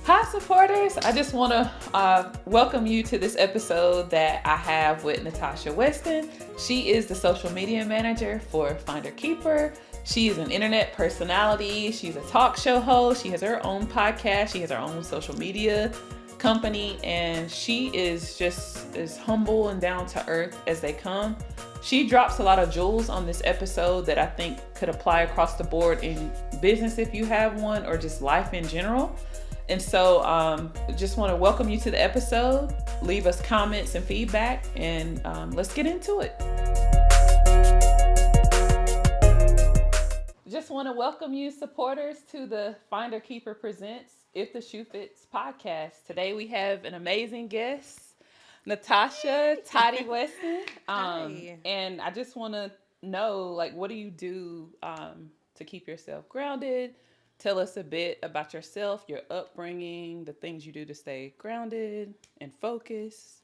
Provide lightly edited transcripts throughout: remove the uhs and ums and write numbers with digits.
Hi, supporters. I just want to welcome you to this episode that I have with Natasha Weston. She is the social media manager for Finder Keeper. She is an internet personality. She's a talk show host. She has her own podcast. She has her own social media company, and she is just as humble and down to earth as they come. She drops a lot of jewels on this episode that I think could apply across the board in business if you have one, or just life in general. And so just want to welcome you to the episode. Leave us comments and feedback, and let's get into it. Just want to welcome you, supporters, to the Finder Keeper Presents If the Shoe Fits podcast. Today we have an amazing guest, Natasha Toddy Weston. And I just want to know, what do you do to keep yourself grounded? Tell us a bit about yourself, your upbringing, the things you do to stay grounded and focused.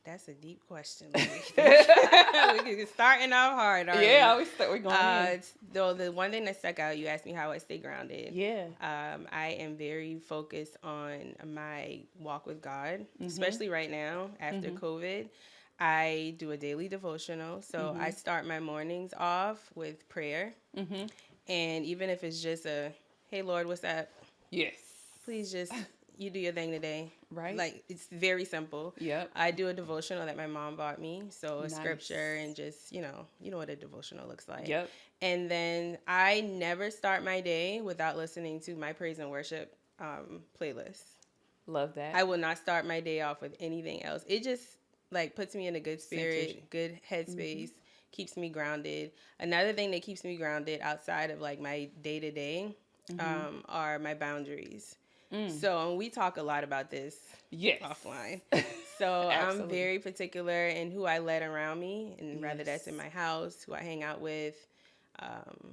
That's a deep question. We're starting off hard already. Yeah, we're going in. Though the one thing that stuck out, you asked me how I stay grounded. Yeah. I am very focused on my walk with God, especially right now after COVID. I do a daily devotional. So I start my mornings off with prayer. And even if it's just hey, Lord, what's up? Yes. Please just, you do your thing today. Right. Like, it's very simple. Yep. I do a devotional that my mom bought me. So Nice. Scripture and just, you know what a devotional looks like. Yep. And then I never start my day without listening to my praise and worship playlist. Love that. I will not start my day off with anything else. It just, puts me in a good spirit, good headspace. Keeps me grounded. Another thing that keeps me grounded outside of my day-to-day are my boundaries. So we talk a lot about this offline. So I'm very particular in who I let around me, and whether that's in my house, who I hang out with,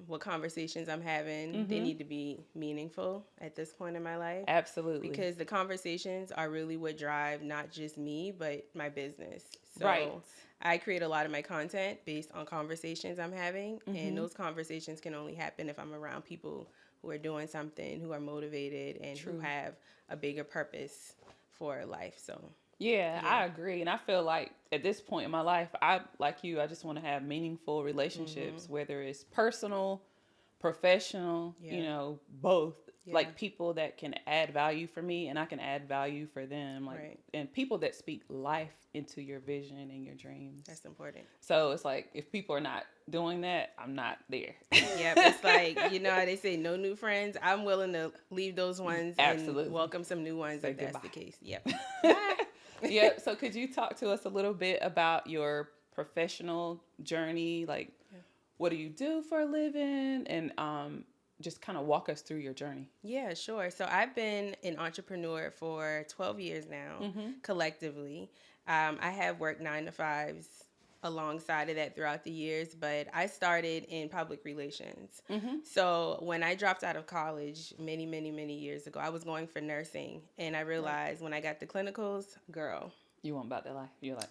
what conversations I'm having. They need to be meaningful at this point in my life. Absolutely. Because the conversations are really what drive not just me, but my business. So right. I create a lot of my content based on conversations I'm having, and those conversations can only happen if I'm around people who are doing something, who are motivated, and who have a bigger purpose for life. So yeah, I agree. And I feel like at this point in my life, I just want to have meaningful relationships, whether it's personal, professional, both. Yeah. Like people that can add value for me and I can add value for them. And people that speak life into your vision and your dreams. That's important. So it's if people are not doing that, I'm not there. Yeah, it's how they say no new friends. I'm willing to leave those ones and welcome some new ones if that's the case. Yep. Yep. So could you talk to us a little bit about your professional journey? What do you do for a living? And just kind of walk us through your journey. Yeah, sure. So I've been an entrepreneur for 12 years now, collectively. I have worked 9 to 5s alongside of that throughout the years, but I started in public relations. So when I dropped out of college many, many, many years ago, I was going for nursing, and I realized when I got the clinicals, girl. You weren't about that life. You're like,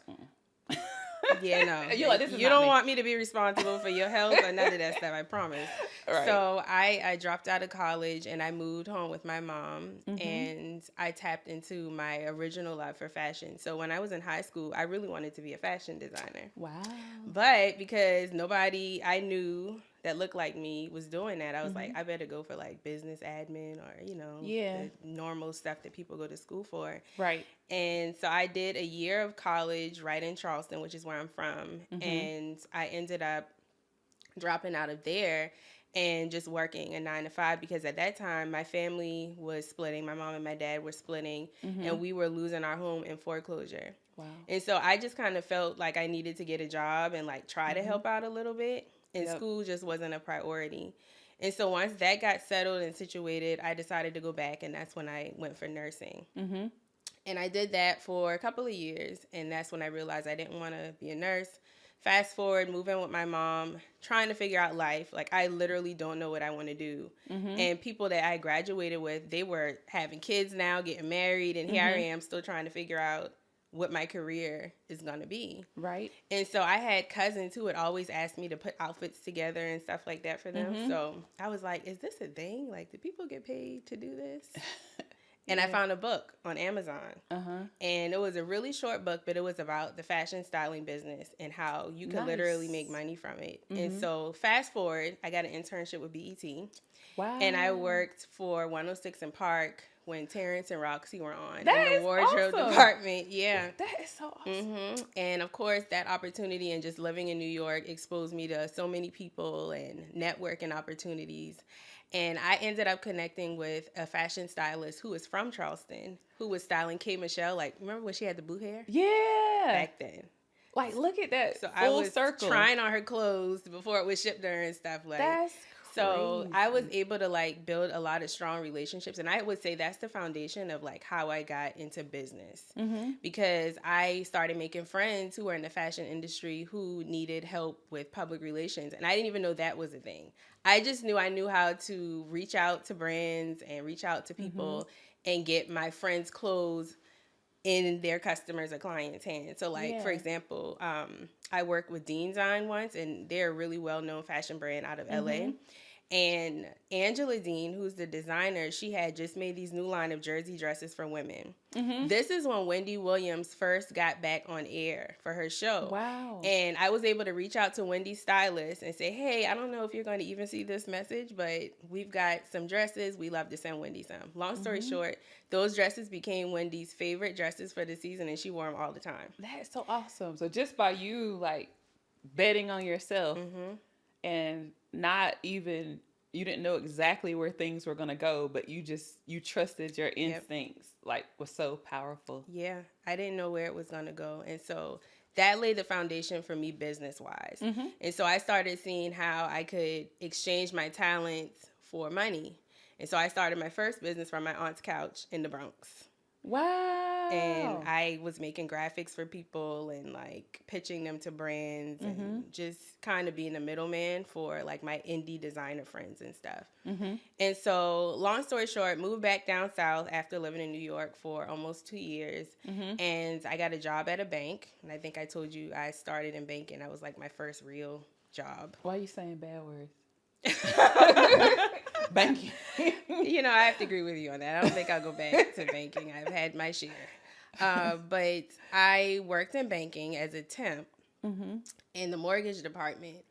Yeah, no. You don't want me to be responsible for your health or none of that stuff, I promise. Right. So I dropped out of college and I moved home with my mom, and I tapped into my original love for fashion. So when I was in high school, I really wanted to be a fashion designer. Wow. But because nobody I knew that looked like me was doing that, I was I better go for business admin or, the normal stuff that people go to school for. Right. And so I did a year of college right in Charleston, which is where I'm from. And I ended up dropping out of there and just working a 9 to 5 because at that time my family was splitting. My mom and my dad were splitting, and we were losing our home in foreclosure. Wow. And so I just kind of felt like I needed to get a job and try to help out a little bit. And school just wasn't a priority. And so once that got settled and situated, I decided to go back, and that's when I went for nursing. And I did that for a couple of years, and that's when I realized I didn't want to be a nurse. Fast forward, moving with my mom, trying to figure out life. I literally don't know what I want to do. And people that I graduated with, they were having kids now, getting married, and here I am still trying to figure out what my career is going to be. Right. And so I had cousins who would always ask me to put outfits together and stuff like that for them. So I was like, is this a thing? Do people get paid to do this? And I found a book on Amazon. And it was a really short book, but it was about the fashion styling business and how you could literally make money from it. And so fast forward, I got an internship with BET. Wow. And I worked for 106 in Park when Terrence and Roxy were on That in the is wardrobe awesome. department. Yeah. That is so awesome. And of course, that opportunity and just living in New York exposed me to so many people and networking opportunities. And I ended up connecting with a fashion stylist who was from Charleston, who was styling K. Michelle. Like, remember when she had the blue hair? Yeah. Back then. Like, look at that. So Full I was circle. trying on her clothes before it was shipped to her and stuff. Like, That's so crazy. I was able to like build a lot of strong relationships. And I would say that's the foundation of like how I got into business. Because I started making friends who were in the fashion industry who needed help with public relations. And I didn't even know that was a thing. I just knew I knew how to reach out to brands and reach out to people and get my friends' clothes in their customers' or clients' hands. So, like, for example, I worked with Dean once, and they're a really well-known fashion brand out of LA. And Angela Dean, who's the designer, she had just made these new line of jersey dresses for women. This is when Wendy Williams first got back on air for her show. Wow. And I was able to reach out to Wendy's stylist and say, hey, I don't know if you're going to even see this message, but we've got some dresses. We love to send Wendy some. Long story short, those dresses became Wendy's favorite dresses for the season, and she wore them all the time. That's so awesome. So just by you, like, betting on yourself and not even, you didn't know exactly where things were going to go, but you trusted your instincts, like, was so powerful. Yeah, I didn't know where it was going to go. And so that laid the foundation for me business-wise. And so I started seeing how I could exchange my talents for money. And so I started my first business from my aunt's couch in the Bronx. Wow. And I was making graphics for people and like pitching them to brands and just kind of being a middleman for like my indie designer friends and stuff. And so long story short, moved back down south after living in New York for almost 2 years. And I got a job at a bank. And I think I told you I started in banking. That was like my first real job. Why are you saying bad words? Banking. You know, I have to agree with you on that. I don't think I'll go back to banking. I've had my share. But I worked in banking as a temp in the mortgage department.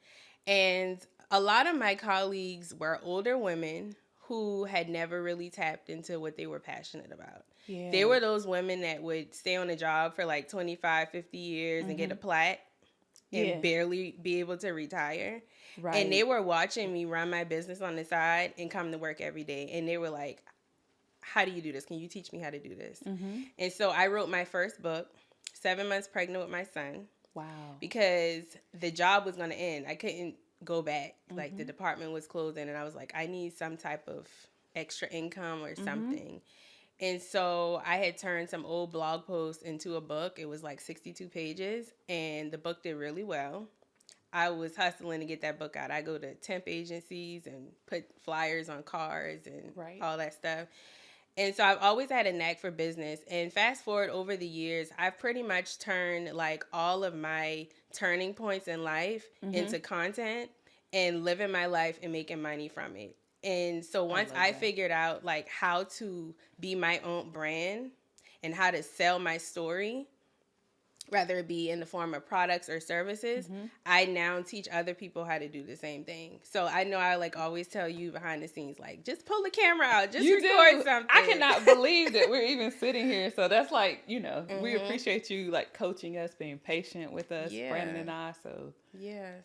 And a lot of my colleagues were older women who had never really tapped into what they were passionate about. Yeah. They were those women that would stay on a job for like 25, 50 years and get a plat and barely be able to retire. Right. And they were watching me run my business on the side and come to work every day. And they were like, how do you do this? Can you teach me how to do this? And so I wrote my first book, 7 months pregnant with my son. Wow. Because the job was going to end. I couldn't go back. Like the department was closing and I was like, I need some type of extra income or something. And so I had turned some old blog posts into a book. It was like 62 pages and the book did really well. I was hustling to get that book out. I go to temp agencies and put flyers on cars and all that stuff. And so I've always had a knack for business. And fast forward over the years, I've pretty much turned like all of my turning points in life into content and living my life and making money from it. And so once I figured out like how to be my own brand and how to sell my story, whether it be in the form of products or services, I now teach other people how to do the same thing. So I know I like always tell you behind the scenes, like, just pull the camera out, just record something. I cannot believe that we're even sitting here. So that's like, you know, we appreciate you like coaching us, being patient with us, Brandon and I. So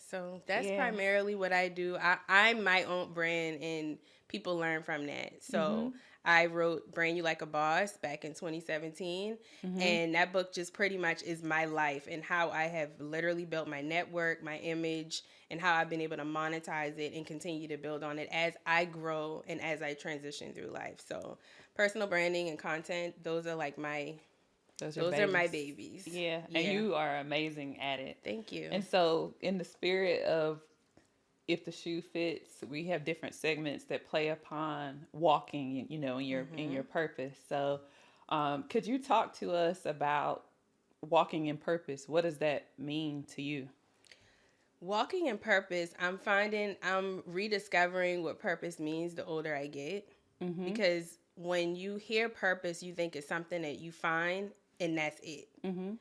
so that's primarily what I do. I'm my own brand and people learn from that. So I wrote Brand You Like a Boss back in 2017. And that book just pretty much is my life and how I have literally built my network, my image, and how I've been able to monetize it and continue to build on it as I grow and as I transition through life. So personal branding and content, those are like those are my babies. Yeah. And you are amazing at it. Thank you. And so in the spirit of If the Shoe Fits, we have different segments that play upon walking, you know, in your purpose. So could you talk to us about walking in purpose? What does that mean to you? Walking in purpose, I'm finding I'm rediscovering what purpose means the older I get. Because when you hear purpose, you think it's something that you find and that's it. Mm-hmm.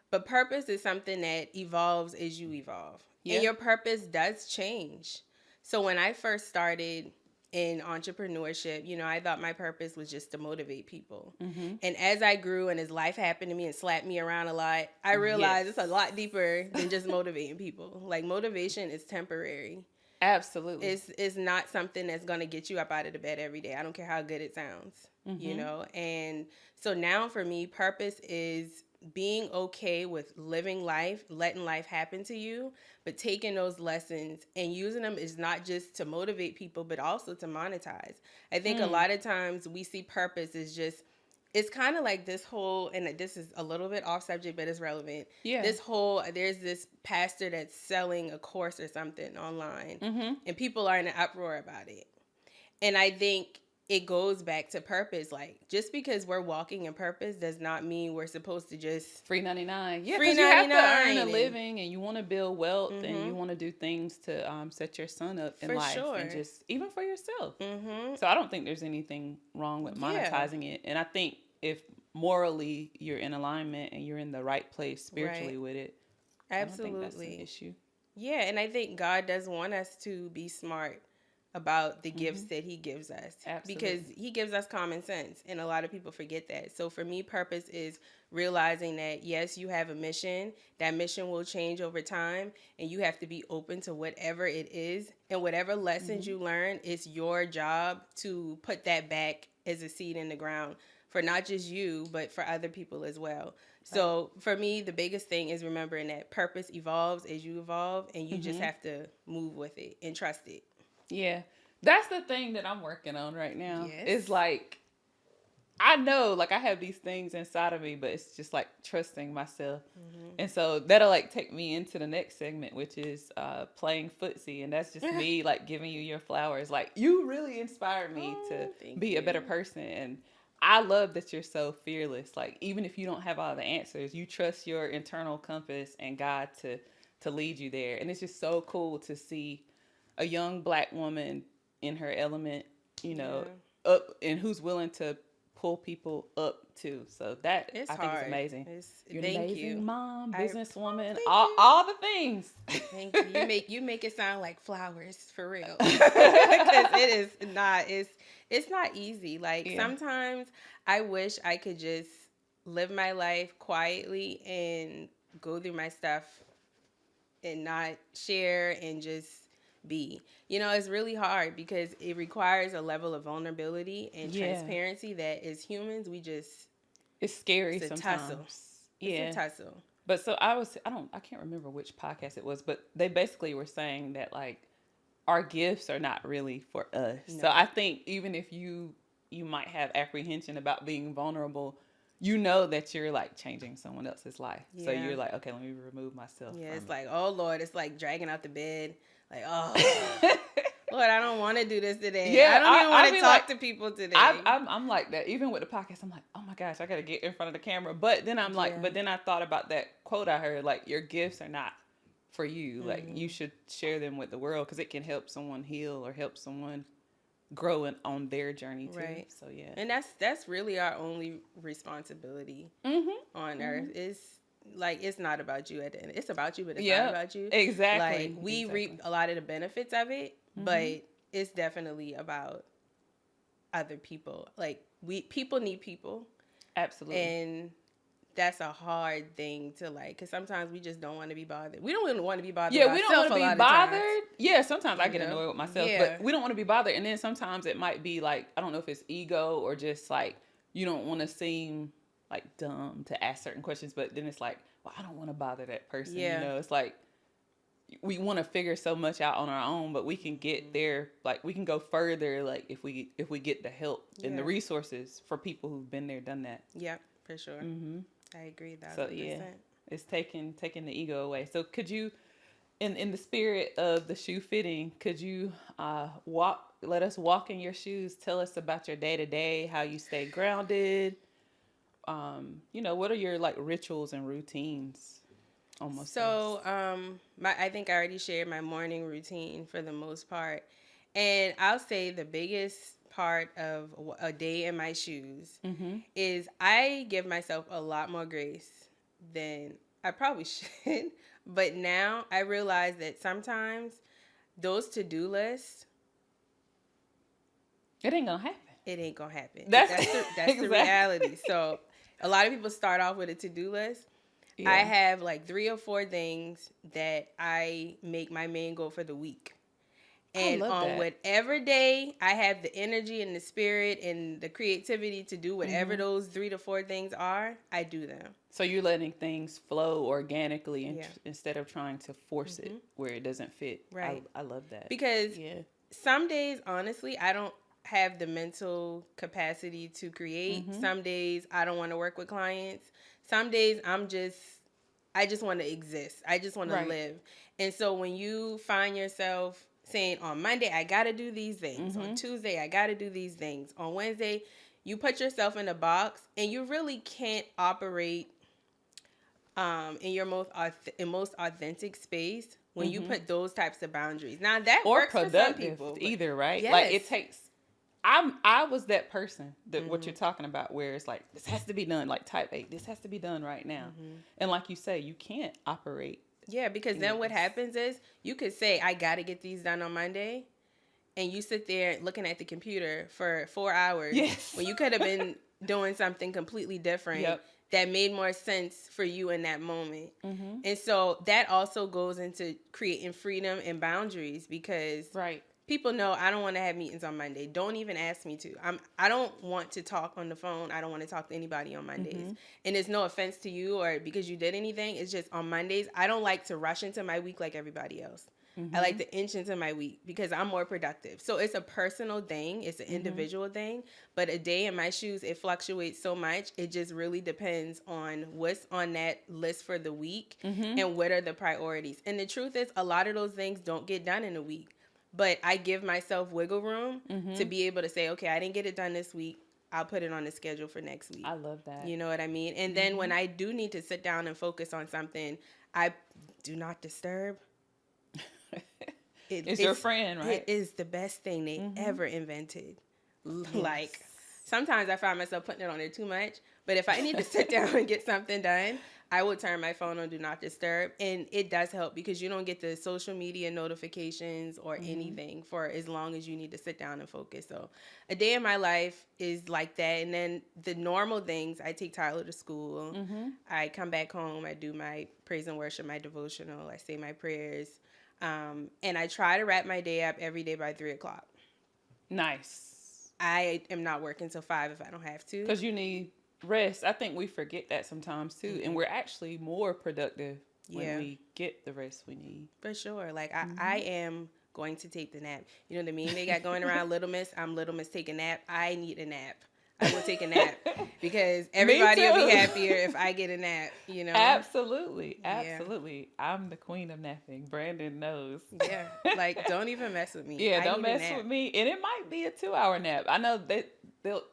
But purpose is something that evolves as you evolve. Yeah. And your purpose does change. So when I first started in entrepreneurship, you know, I thought my purpose was just to motivate people. Mm-hmm. And as I grew and as life happened to me and slapped me around a lot, I realized Yes. it's a lot deeper than just motivating people. Like, motivation is temporary. Absolutely. It's not something that's going to get you up out of the bed every day. I don't care how good it sounds, you know? And so now for me, purpose is being okay with living life, letting life happen to you, but taking those lessons and using them is not just to motivate people, but also to monetize. I think a lot of times we see purpose as just, it's kind of like this whole, and this is a little bit off subject, but it's relevant. Yeah. This whole, there's this pastor that's selling a course or something online, and people are in an uproar about it. And I think it goes back to purpose. Like, just because we're walking in purpose does not mean we're supposed to just free 99. Yeah, free because you have to 99 earn a and- living, and you want to build wealth, and you want to do things to set your son up in For life, sure. and just even for yourself. So I don't think there's anything wrong with monetizing it. And I think if morally you're in alignment and you're in the right place spiritually with it, Absolutely. I don't think that's an issue. Yeah, and I think God does want us to be smart about the gifts that he gives us. Absolutely. Because he gives us common sense, and a lot of people forget that. So for me, purpose is realizing that, yes, you have a mission. That mission will change over time, and you have to be open to whatever it is. And whatever lessons you learn, it's your job to put that back as a seed in the ground for not just you, but for other people as well. So for me, the biggest thing is remembering that purpose evolves as you evolve, and you just have to move with it and trust it. Yeah. That's the thing that I'm working on right now. Yes. It's like, I know, like, I have these things inside of me, but it's just like trusting myself. And so that'll like take me into the next segment, which is playing footsie. And that's just me like giving you your flowers. Like, you really inspired me to be a better person. And I love that you're so fearless. Like, even if you don't have all the answers, you trust your internal compass and God to lead you there. And it's just so cool to see a young Black woman in her element, you know, up, and who's willing to pull people up too. So that I think is amazing. You're an amazing mom, businesswoman, all the things. Thank you. You make it sound like flowers for real. Because it is not. It's not easy. Like, sometimes I wish I could just live my life quietly and go through my stuff and not share and just be. You know, it's really hard because it requires a level of vulnerability and transparency that as humans it's scary it's a sometimes. tussle. Yeah. It's a tussle. But so I can't remember which podcast it was, but they basically were saying that like our gifts are not really for us. No. So I think even if you might have apprehension about being vulnerable, you know that you're like changing someone else's life. Yeah. So you're like, okay, let me remove myself. Yeah, it's like, oh Lord, it's like dragging out the bed. Like, oh Lord, I don't want to do this today. Yeah, I don't even want to talk to people today. I'm like that. Even with the podcast, I'm like, oh my gosh, I got to get in front of the camera. But then I'm like, but then I thought about that quote I heard, like, your gifts are not for you. Like, you should share them with the world because it can help someone heal or help someone grow on their journey too. Right. So yeah. And that's really our only responsibility on earth is, like, it's not about you at the end. It's about you, but it's not about you. Exactly. Like, we reap a lot of the benefits of it, but it's definitely about other people. Like, people need people. Absolutely. And that's a hard thing to, like, because sometimes we just don't want to be bothered. We don't even want to be bothered. Yeah, we don't want to be bothered. Yeah, sometimes I get annoyed with myself, Yeah. but we don't want to be bothered. And then sometimes it might be like, I don't know if it's ego or just like you don't want to seem like dumb to ask certain questions, but then it's like, well, I don't want to bother that person. Yeah. You know, it's like we want to figure so much out on our own, but we can get there. Like, we can go further. Like, if we get the help and the resources for people who've been there, done that. Yeah, for sure. I agree. 1,000%. So yeah, it's taking the ego away. So could you, in the spirit of the shoe fitting, could you let us walk in your shoes? Tell us about your day to day, how you stay grounded. You know, what are your like rituals and routines? Almost. So, I think I already shared my morning routine for the most part, and I'll say the biggest part of a day in my shoes is I give myself a lot more grace than I probably should. But now I realize that sometimes those to-do lists, it ain't gonna happen. It ain't gonna happen. That's That's the reality. So a lot of people start off with a to-do list. Yeah. I have like 3 or 4 things that I make my main goal for the week. And on whatever day I have the energy and the spirit and the creativity to do whatever those 3 to 4 things are, I do them. So you're letting things flow organically instead of trying to force it where it doesn't fit. Right. I love that. Because some days, honestly, I don't have the mental capacity to create. Some days I don't want to work with clients. Some days I just want to exist. I just want to live. And so when you find yourself saying on Monday, I got to do these things. On Tuesday, I got to do these things. On Wednesday, you put yourself in a box and you really can't operate in your most authentic space when you put those types of boundaries. Now that works for some people. Either, right? Yes. Like it takes, I was that person that what you're talking about where it's like, this has to be done, like type A, this has to be done right now. And like you say, you can't operate. Yeah, because then what happens is you could say, I got to get these done on Monday. And you sit there looking at the computer for 4 hours. Yes. When you could have been doing something completely different that made more sense for you in that moment. And so that also goes into creating freedom and boundaries because people know I don't want to have meetings on Monday. Don't even ask me to. I don't want to talk on the phone. I don't want to talk to anybody on Mondays. And it's no offense to you or because you did anything. It's just on Mondays, I don't like to rush into my week like everybody else. I like to inch into my week because I'm more productive. So it's a personal thing. It's an individual thing. But a day in my shoes, it fluctuates so much. It just really depends on what's on that list for the week and what are the priorities. And the truth is, a lot of those things don't get done in a week. But I give myself wiggle room to be able to say, okay, I didn't get it done this week. I'll put it on the schedule for next week. I love that. You know what I mean? And then when I do need to sit down and focus on something, I do not disturb. It's your friend, right? It is the best thing they ever invented. Yes. Like, sometimes I find myself putting it on there too much. But if I need to sit down and get something done, I will turn my phone on Do Not Disturb. And it does help because you don't get the social media notifications or anything for as long as you need to sit down and focus. So a day in my life is like that. And then the normal things, I take Tyler to school. I come back home. I do my praise and worship, my devotional. I say my prayers. And I try to wrap my day up every day by 3:00. Nice. I am not working till 5 if I don't have to. Because you need rest. I think we forget that sometimes too. And we're actually more productive when we get the rest we need. For sure. Like I am going to take the nap. You know what I mean? They got going around Little Miss. I'm Little Miss take a nap. I need a nap. I will take a nap because everybody will be happier if I get a nap, you know? Absolutely. Absolutely. Yeah. I'm the queen of napping. Brandon knows. Yeah. Like, don't even mess with me. Yeah, don't mess with me. And it might be a 2-hour nap. I know that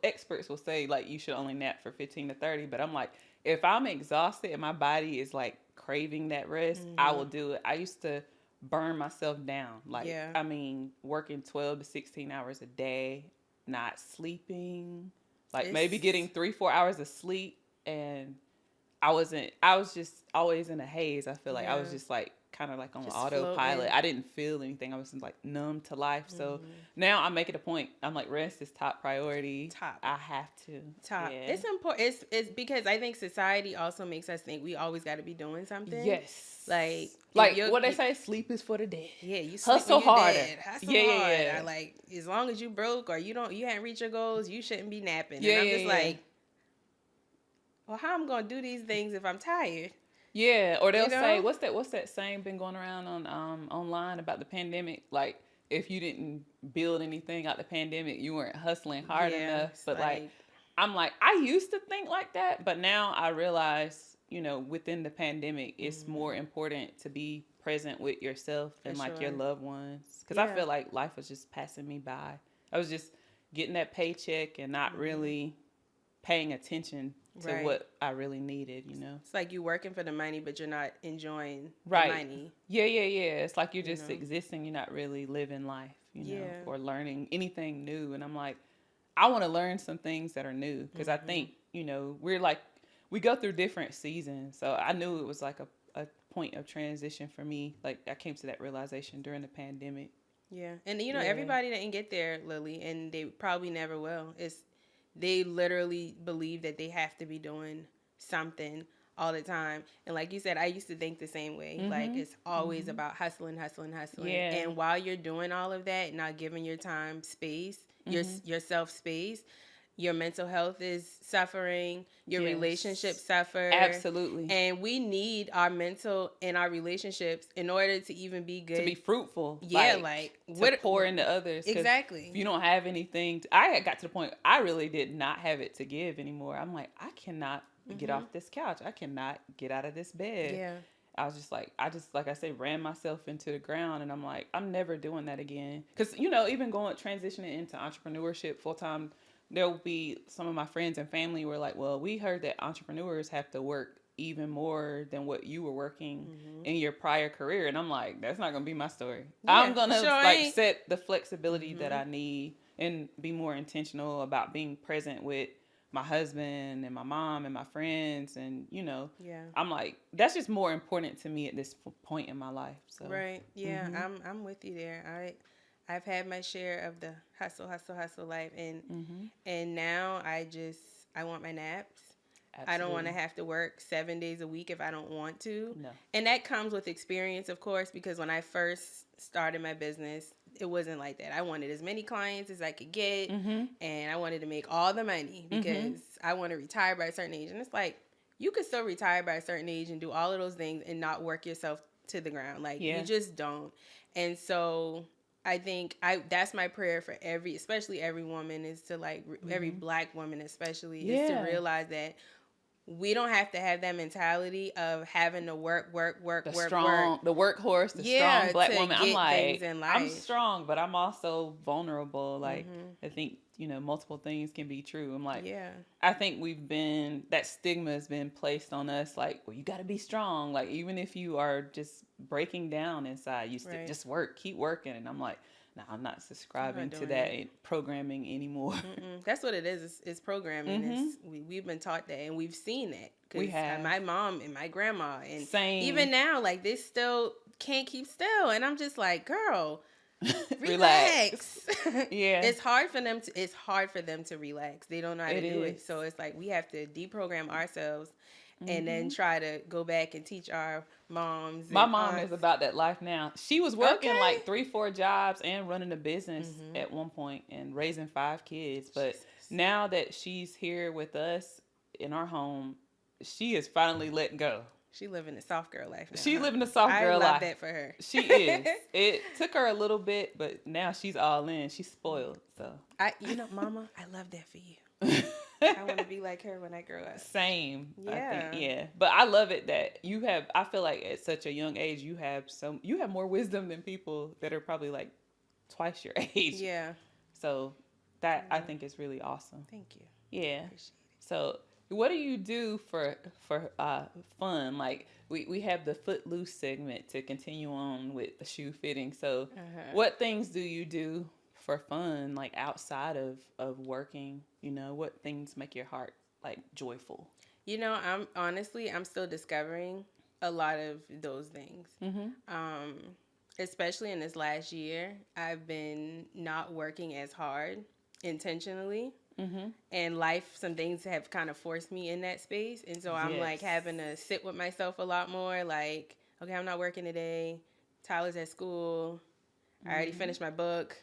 experts will say, like, you should only nap for 15 to 30. But I'm like, if I'm exhausted and my body is, like, craving that rest, I will do it. I used to burn myself down. Like, I mean, working 12 to 16 hours a day, not sleeping. Like maybe getting 3-4 hours of sleep, and I was just always in a haze. I feel like I was just like kind of like on autopilot. Floating. I didn't feel anything. I was like numb to life. So now I make it a point. I'm like, rest is top priority. I have to. Yeah. It's important. It's because I think society also makes us think we always got to be doing something. Yes. Like what they say, sleep is for the dead. Yeah, you sleep hustle harder. Dead. Hustle hard. Yeah. Like as long as you broke or you hadn't reached your goals, you shouldn't be napping. Yeah, and I'm just like, well, how I'm gonna do these things if I'm tired? Yeah, or they'll say, what's that saying been going around on online about the pandemic? Like if you didn't build anything out the pandemic, you weren't hustling hard enough. But like I'm like, I used to think like that, but now I realize, you know, within the pandemic, it's more important to be present with yourself and like your loved ones. Because I feel like life was just passing me by. I was just getting that paycheck and not really paying attention to what I really needed, you know. It's like you working for the money, but you're not enjoying the money. Yeah. It's like you're just existing. You're not really living life, you know, or learning anything new. And I'm like, I want to learn some things that are new because I think, you know, we go through different seasons. So I knew it was like a point of transition for me. Like I came to that realization during the pandemic. Yeah. And you know, everybody didn't get there, Lily, and they probably never will. They literally believe that they have to be doing something all the time. And like you said, I used to think the same way. Like it's always about hustling. Yeah. And while you're doing all of that, not giving your time space, yourself space, your mental health is suffering, your relationships suffer. Absolutely. And we need our mental and our relationships in order to even be good. To be fruitful. Yeah, to pour into others. Exactly. If you don't have anything, I had got to the point, I really did not have it to give anymore. I'm like, I cannot get off this couch. I cannot get out of this bed. Yeah. I was just like, like I said, ran myself into the ground, and I'm like, I'm never doing that again. Because, you know, even transitioning into entrepreneurship full time, there will be some of my friends and family were like, well, we heard that entrepreneurs have to work even more than what you were working in your prior career. And I'm like, that's not going to be my story. Yeah, I'm going to set the flexibility that I need and be more intentional about being present with my husband and my mom and my friends. And, you know, I'm like, that's just more important to me at this point in my life. So right. Yeah. I'm with you there. I've had my share of the hustle life, and now I want my naps. Absolutely. I don't want to have to work 7 days a week if I don't want to. No. And that comes with experience, of course, because when I first started my business, it wasn't like that. I wanted as many clients as I could get, and I wanted to make all the money because I want to retire by a certain age. And it's like, you could still retire by a certain age and do all of those things and not work yourself to the ground. Like, you just don't. And so I think that's my prayer for especially every woman, is to like, every Black woman especially, is to realize that we don't have to have that mentality of having to work. The workhorse, the strong Black woman. I'm like, I'm strong, but I'm also vulnerable. Like, I think, you know, multiple things can be true. I'm like, I think that stigma has been placed on us. Like, well, you got to be strong. Like, even if you are just breaking down inside, you still just keep working. And I'm like, no, I'm not subscribing to that programming anymore. That's what it is. It's programming. We've been taught that, and we've seen that. We have. My mom and my grandma, and same. Even now, like, they still can't keep still, and I'm just like, girl, relax. Yeah, it's hard for them to relax. They don't know how to do it. So it's like we have to deprogram ourselves. And then try to go back and teach our moms. My mom is about that life now. She was working like 3-4 jobs and running a business at one point and raising 5 kids. But now that she's here with us in our home, she is finally letting go. She living a soft girl life now. She living a soft girl life. I love that for her. She is. It took her a little bit, but now she's all in. She's spoiled. So Mama, I love that for you. I want to be like her when I grow up. Same. Yeah. I think, but I love it that I feel like at such a young age, you have more wisdom than people that are probably like twice your age. Yeah. So that I think is really awesome. Thank you. Yeah. Appreciate it. So what do you do for fun? Like we have the Footloose segment to continue on with the shoe fitting. So what things do you do for fun, like outside of working? You know, what things make your heart like joyful? You know, I'm still discovering a lot of those things. Especially in this last year, I've been not working as hard intentionally. And some things have kind of forced me in that space. And so I'm like having to sit with myself a lot more. Like, okay, I'm not working today. Tyler's at school. I already finished my book.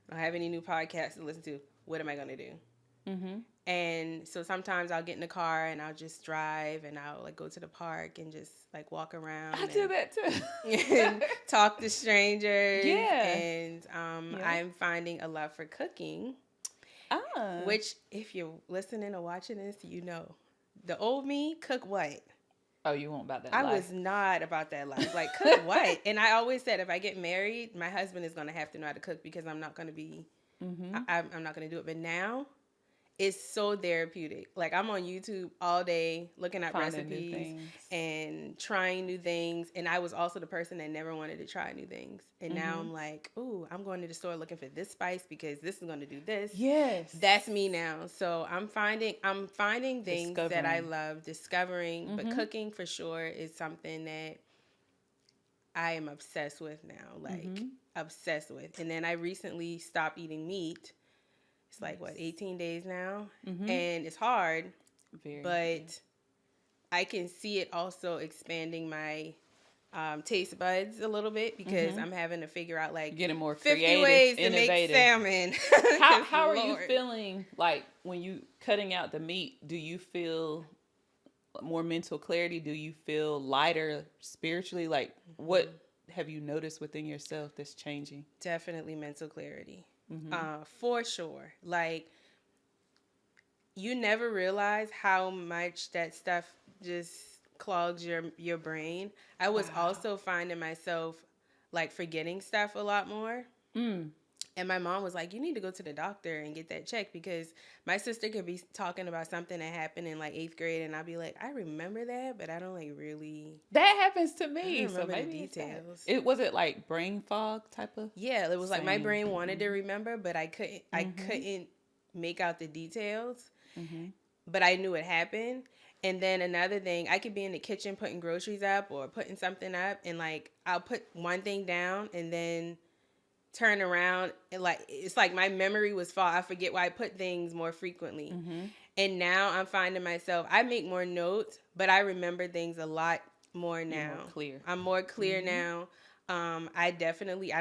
I don't have any new podcasts to listen to. What am I going to do? And so sometimes I'll get in the car and I'll just drive and I'll like go to the park and just like walk around. I do that too. And talk to strangers. Yeah. And I'm finding a love for cooking. Which, if you're listening or watching this, you know. The old me, cook what? Oh, you weren't about that life. I was not about that life. Like, cook what? And I always said, if I get married, my husband is going to have to know how to cook because I'm not going to be, I'm not going to do it. But now, it's so therapeutic. Like I'm on YouTube all day looking at Finding new recipes things. and trying new things. And I was also the person that never wanted to try new things. And now I'm like, ooh, I'm going to the store looking for this spice because this is going to do this. Yes. That's me now. So I'm finding things that I Discovering. love, discovering, but cooking for sure is something that I am obsessed with now. Like obsessed with. And then I recently stopped eating meat. It's like, what, 18 days now? And it's hard, but I can see it also expanding my taste buds a little bit because I'm having to figure out, like, getting more 50 creative, ways innovative. to make salmon. How are you feeling, like, when you cutting out the meat? Do you feel more mental clarity? Do you feel lighter spiritually? Like, what have you noticed within yourself that's changing? Definitely mental clarity. For sure. Like, you never realize how much that stuff just clogs your brain. I was also finding myself like forgetting stuff a lot more. And my mom was like, you need to go to the doctor and get that checked, because my sister could be talking about something that happened in like 8th grade and I'll be like, I remember that, but I don't like really. That happens to I me. don't So remember maybe the details. It was it like brain fog type of? Yeah, it was like my Same. brain wanted to remember, but I couldn't make out the details. But I knew it happened. And then another thing, I could be in the kitchen putting groceries up or putting something up, and like I'll put one thing down and then turn around and like it's like my memory was I forget why I put things more frequently. And now I'm finding myself, I make more notes, but I remember things a lot more now. You're more clear. I'm more clear now. I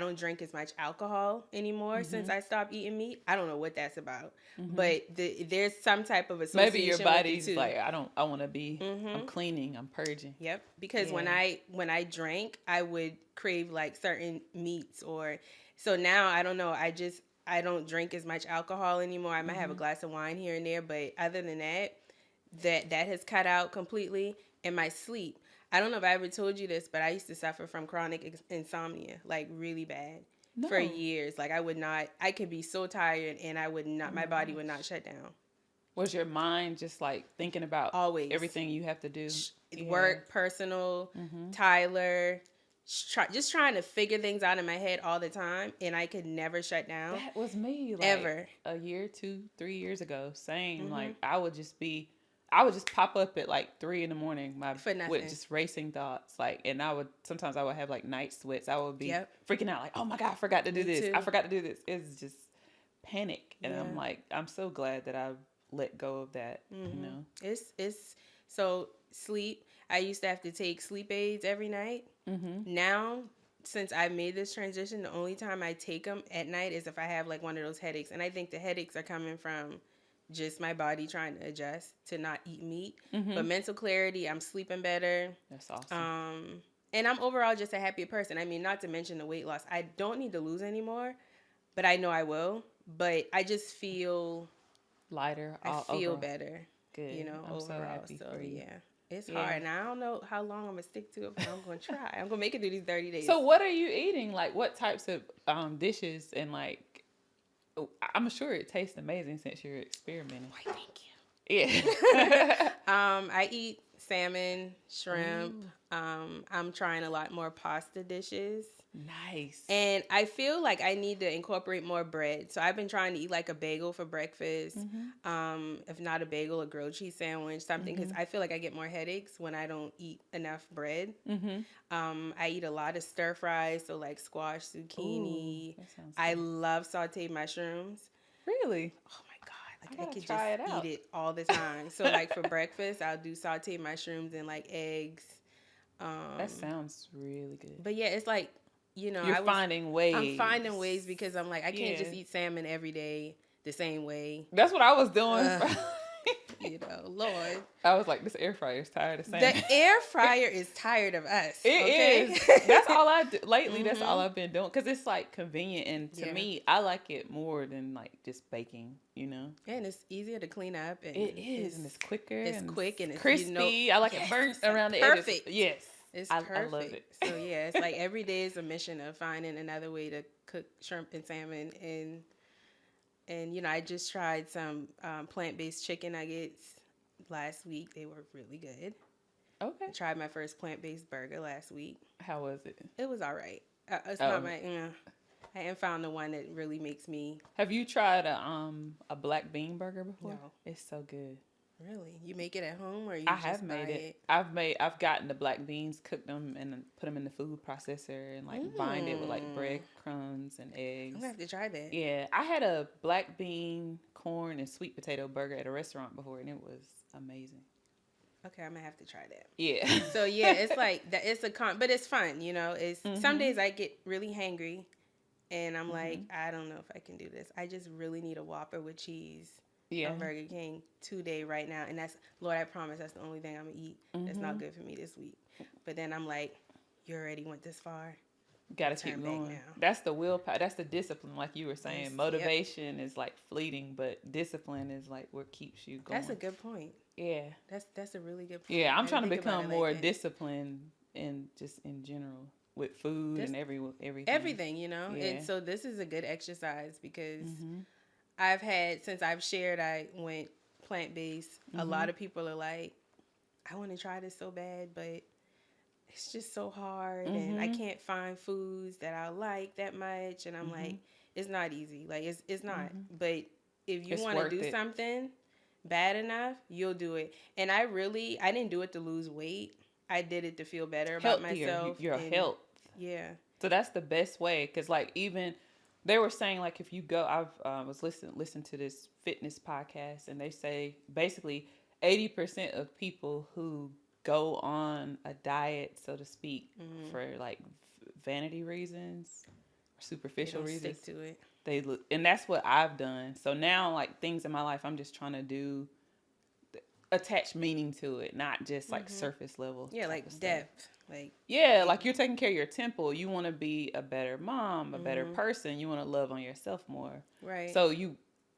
don't drink as much alcohol anymore since I stopped eating meat. I don't know what that's about, but there's some type of association. Maybe your body's with like, I want to be, I'm cleaning, I'm purging. Yep. Because when I drank, I would crave like certain meats, or so now I don't know. I don't drink as much alcohol anymore. I might have a glass of wine here and there, but other than that has cut out completely. And my sleep. I don't know if I ever told you this, but I used to suffer from chronic insomnia, like really bad, for years. Like I could be so tired and my body would not shut down. Was your mind just like thinking about always everything you have to do? Work, personal, Tyler, just trying to figure things out in my head all the time, and I could never shut down. That was me, like, ever. A year, 2, 3 years ago. Same. Like I would just pop up at like 3 a.m. with just racing thoughts. Like, and sometimes I would have like night sweats. I would be freaking out, like, oh my God, I forgot to do this. I forgot to do this. It's just panic. And I'm like, I'm so glad that I let go of that. You know, it's so sleep. I used to have to take sleep aids every night. Now, since I made this transition, the only time I take them at night is if I have like one of those headaches. And I think the headaches are coming from just my body trying to adjust to not eat meat. But mental clarity, I'm sleeping better. That's awesome. And I'm overall just a happier person. I mean, not to mention the weight loss. I don't need to lose anymore, but I know I will. But I just feel lighter. I feel better. Good. You know, I'm overall. so happy for you. Yeah. It's hard. And I don't know how long I'm going to stick to it, but I'm going to try. I'm going to make it through these 30 days. So what are you eating? Like, what types of dishes? And like, I'm sure it tastes amazing since you're experimenting. Why, thank you. Yeah. I eat salmon, shrimp. I'm trying a lot more pasta dishes. Nice. And I feel like I need to incorporate more bread. So I've been trying to eat like a bagel for breakfast. If not a bagel, a grilled cheese sandwich, something. Because I feel like I get more headaches when I don't eat enough bread. I eat a lot of stir fries. So like squash, zucchini. Ooh, that sounds I love sauteed mushrooms. Really? Oh my God. Like I could try just eat it all the time. So like for breakfast, I'll do sauteed mushrooms and like eggs. That sounds really good. But yeah, it's like, you know, You're finding ways. I'm finding ways because I'm like, I can't just eat salmon every day the same way. That's what I was doing. You know, Lord. I was like, this air fryer is tired of salmon. The air fryer is tired of us. It is. That's all I do. Lately, that's all I've been doing. Because it's like convenient. And to me, I like it more than like just baking, you know? And it's easier to clean up. And it is. And it's quicker. It's quick and it's crispy. You know, I like it burnt around the edges. Perfect. Yes. It's perfect. I love it. So yeah, it's like every day is a mission of finding another way to cook shrimp and salmon, and And, you know, I just tried some plant-based chicken nuggets last week. They were really good. Okay. I tried my first plant-based burger last week. How was it? It was all right. It's Oh. not my, I haven't found the one that really makes me. Have you tried a black bean burger before? No. It's so good. Really? You make it at home or you I just have buy made it. I've gotten the black beans, cooked them, and put them in the food processor and like bind it with like breadcrumbs and eggs. I'm gonna have to try that. Yeah, I had a black bean, corn, and sweet potato burger at a restaurant before, and it was amazing. Okay, I'm gonna have to try that. Yeah. So yeah, it's like that. It's but it's fun. You know, it's some days I get really hangry, and I'm like, I don't know if I can do this. I just really need a Whopper with cheese. Yeah. From Burger King today, right now, and that's, Lord, I promise that's the only thing I'm gonna eat. That's not good for me this week. But then I'm like, you already went this far. Gotta keep going. Now. That's the willpower. That's the discipline, like you were saying. Yes, motivation is like fleeting, but discipline is like what keeps you going. That's a good point. Yeah. That's a really good point. Yeah, I'm trying to become more disciplined and just in general with food and everything. Everything, you know. Yeah. And so this is a good exercise because I've had, since I've shared I went plant-based, a lot of people are like, I want to try this so bad, but it's just so hard and I can't find foods that I like that much. And I'm like, it's not easy. Like, it's not. But if you want to do something bad enough, you'll do it. And I didn't do it to lose weight. I did it to feel better about myself. Your health. Yeah. So that's the best way. Because, like, even... They were saying, like, if you go, was listening to this fitness podcast, and they say basically 80% of people who go on a diet, so to speak, for like vanity reasons, or superficial reasons, stick to it. And that's what I've done. So now, like, things in my life, I'm just trying to attach meaning to it, not just like surface level. Yeah, like depth. Like you're taking care of your temple. You want to be a better mom, a better person. You want to love on yourself more. Right. So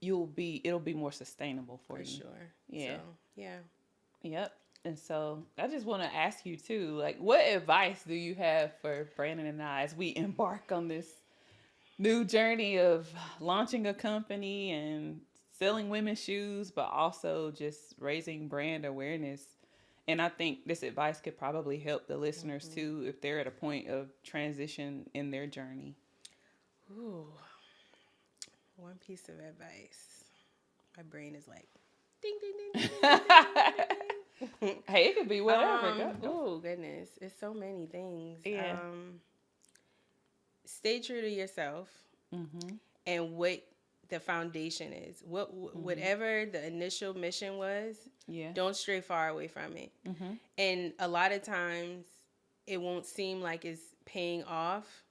it'll be more sustainable for you. For sure. Yeah. So, yeah. Yep. And so I just want to ask you too, like, what advice do you have for Brandon and I as we embark on this new journey of launching a company and selling women's shoes, but also just raising brand awareness? And I think this advice could probably help the listeners too if they're at a point of transition in their journey. Ooh, one piece of advice. My brain is like, ding, ding, ding, ding, ding, ding, ding. Hey, it could be whatever. Oh, goodness. It's so many things. Yeah. Stay true to yourself and what the foundation is. Whatever the initial mission was, don't stray far away from it. And a lot of times it won't seem like it's paying off,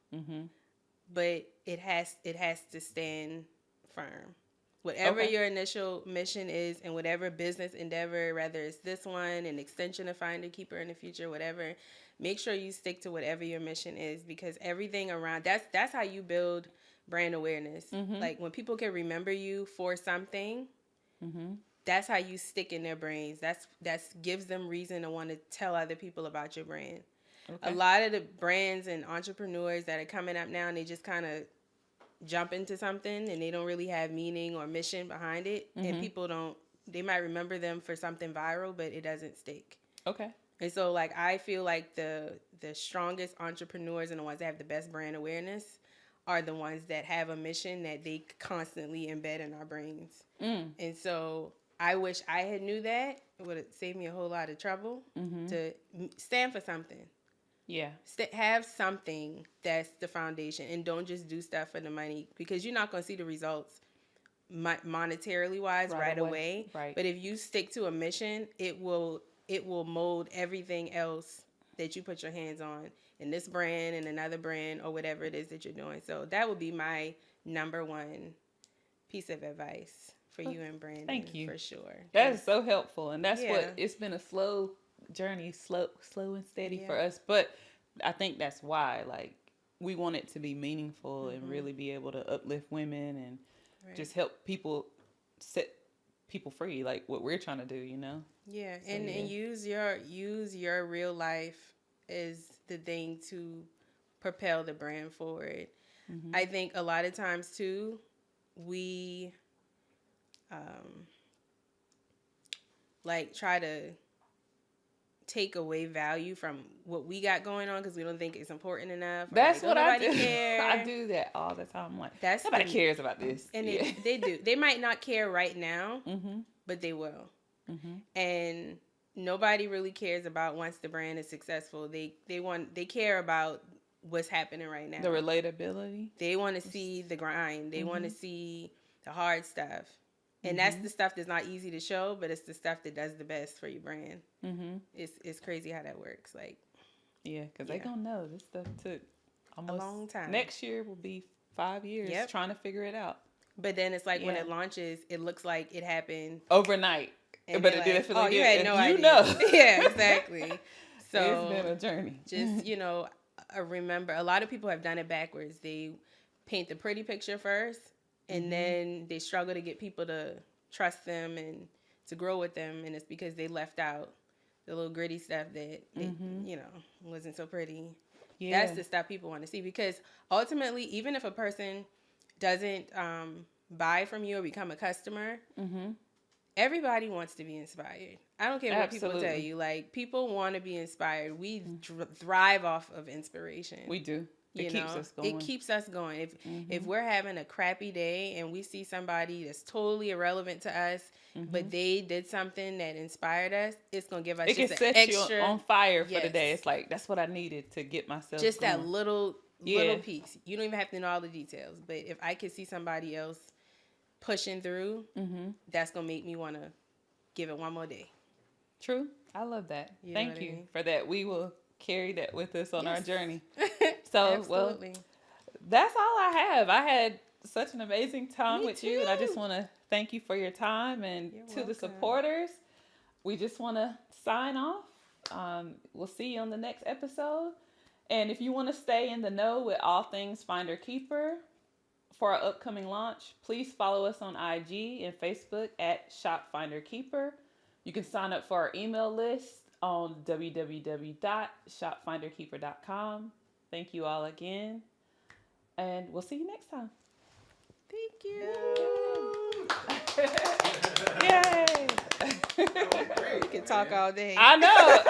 but it has to stand firm. Whatever your initial mission is, and whatever business endeavor, whether it's this one, an extension of Finder Keeper in the future, whatever, make sure you stick to whatever your mission is, because everything around that's how you build brand awareness. Like, when people can remember you for something, that's how you stick in their brains. That's gives them reason to want to tell other people about your brand. A lot of the brands and entrepreneurs that are coming up now, and they just kind of jump into something and they don't really have meaning or mission behind it, and people they might remember them for something viral, but it doesn't stick. And so, like, I feel like the strongest entrepreneurs and the ones that have the best brand awareness are the ones that have a mission that they constantly embed in our brains. And so I wish I had knew that. It would have saved me a whole lot of trouble to stand for something. Yeah. Have something that's the foundation, and don't just do stuff for the money, because you're not going to see the results monetarily wise right away. Right. But if you stick to a mission, it will mold everything else that you put your hands on in this brand and another brand or whatever it is that you're doing. So that would be my number one piece of advice for you and Brandon. Thank you. For sure. That is so helpful. And that's what, it's been a slow journey, slow and steady for us. But I think that's why, like, we want it to be meaningful and really be able to uplift women and just help people set people free, like what we're trying to do, you know? Yeah. So, and use your real life as the thing to propel the brand forward. I think a lot of times too, we like try to take away value from what we got going on because we don't think it's important enough. That's like, what I do. Care. I do that all the time. I'm like, that's nobody cares about this. And yeah. they do. They might not care right now, but they will. And nobody really cares about once the brand is successful. They care about what's happening right now. The relatability. They want to see the grind. They want to see the hard stuff. And that's the stuff that's not easy to show, but it's the stuff that does the best for your brand. It's crazy how that works. Like, yeah, because they gonna know this stuff took almost a long time. Next year will be 5 years trying to figure it out. But then it's like when it launches, it looks like it happened overnight. And but it didn't feel like you had no idea. You know. Yeah, exactly. So it's been a journey. Just, remember, a lot of people have done it backwards. They paint the pretty picture first, and then they struggle to get people to trust them and to grow with them, and it's because they left out the little gritty stuff that wasn't so pretty. Yeah. That's the stuff people want to see, because ultimately, even if a person doesn't buy from you or become a customer, everybody wants to be inspired. I don't care what people tell you. Like, people want to be inspired. We thrive off of inspiration. We do. It keeps us going. It keeps us going. If we're having a crappy day and we see somebody that's totally irrelevant to us, but they did something that inspired us, it's gonna give us just an extra. It can set you on fire for the day. It's like, that's what I needed to get myself just going. That little piece. You don't even have to know all the details, but if I could see somebody else pushing through, that's gonna make me want to give it one more day. True. I love that. Thank you for that. We will carry that with us on our journey. So, well, that's all I have. I had such an amazing time with you, and I just want to thank you for your time, and to the supporters, we just want to sign off. We'll see you on the next episode. And if you want to stay in the know with all things Finder Keeper for our upcoming launch, please follow us on IG and Facebook at Shop Finder Keeper. You can sign up for our email list on www.shopfinderkeeper.com. Thank you all again, and we'll see you next time. Thank you. Yay! We can talk all day. I know.